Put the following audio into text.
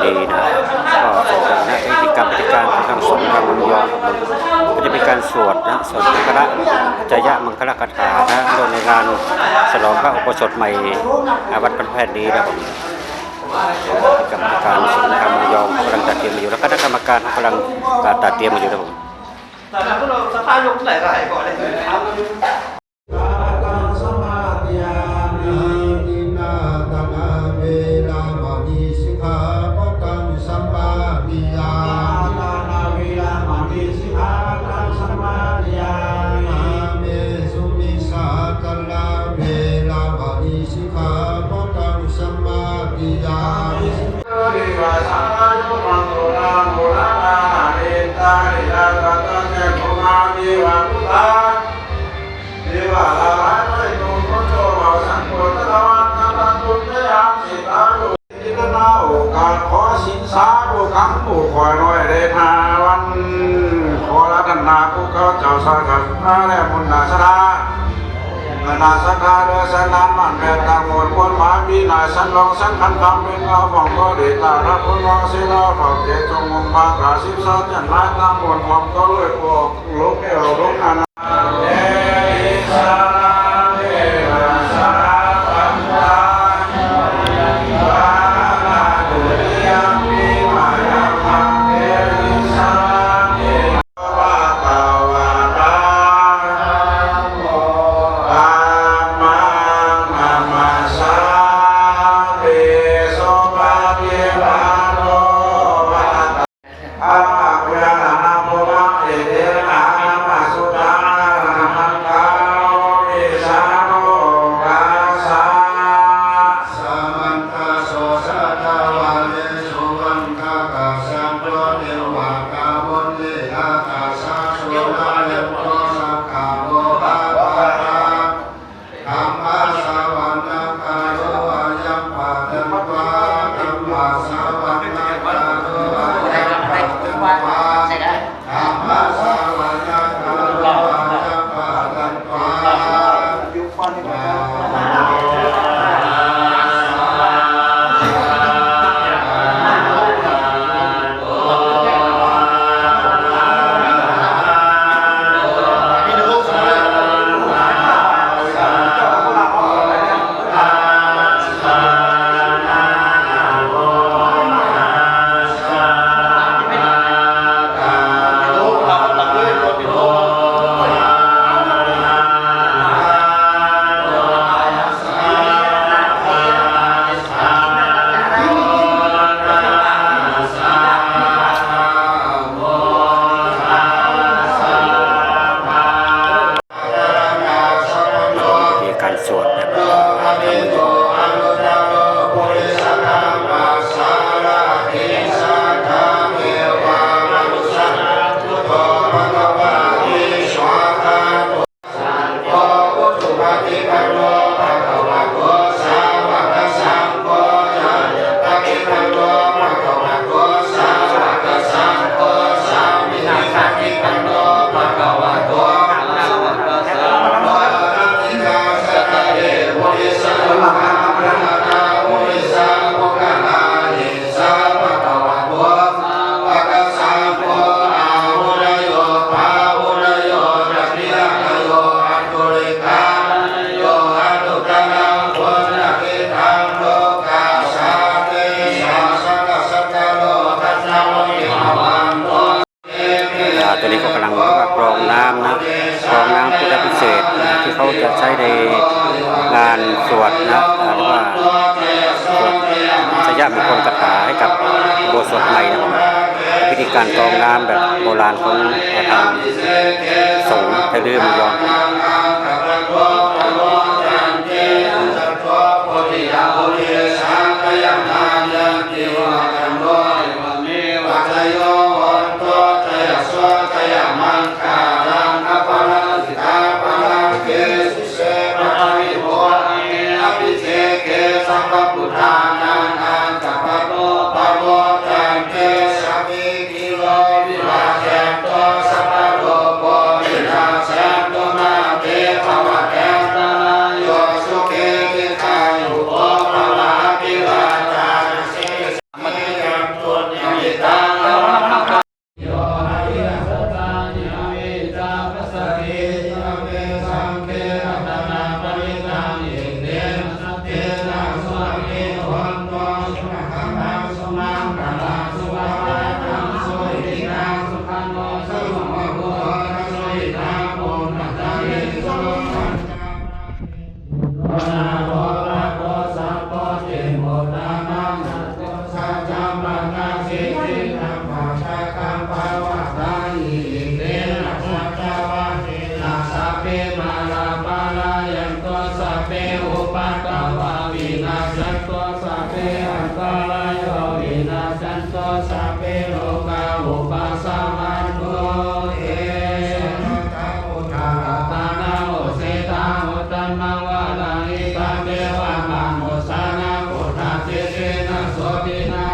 ดีนะก็เป็นนะพิธีกรรมพิธีการของทางสงฆ์ทางบุญยอมก็จะเป็นการสวดนะสวดมังคละจยะมังคละคาถานะโดยในงานฉลองพระอุโบสถใหม่วัดพันแพทย์ดีนะผมกรรมการสงฆ์ทางบุญยอมกำลังตัดเตรียมมาอยู่แล้วคณะกรรมการกำลังตัดเตรียมมาอยู่นะผมแต่พวกเราสภาพยกไหนก็หายก่อนเลยขอสินสาธุคำผู้คอยน้อยได้ทาวันขอรัตนาผู้เขาเจ้าสาขานาและมุนนาสรานาสังฆาเดชนานมันแผ่ต่างหมดควรมาปีนาสันลองสังขันธรรมเป็นเอาของก็เดตารับคุณวางเสนาฝากเจจงมุมภากาสิบสัตยันไล่ต่างหมดความก็เลยออกลุกเอวลุกนานาตัวนี้ก็กำลังกรองน้ำนะกรองน้ำพุทธพิเศษนะที่เขาจะใช้ในงานสวดนะหรือว่าสวดชยมงคลคาถาให้กับโบสถ์ใหม่นะครับวิธีการกรองน้ำแบบโบราณของทางสงฆ์ไทยลื้อมุยองโยสุเกติกายุโภภวะ ตินา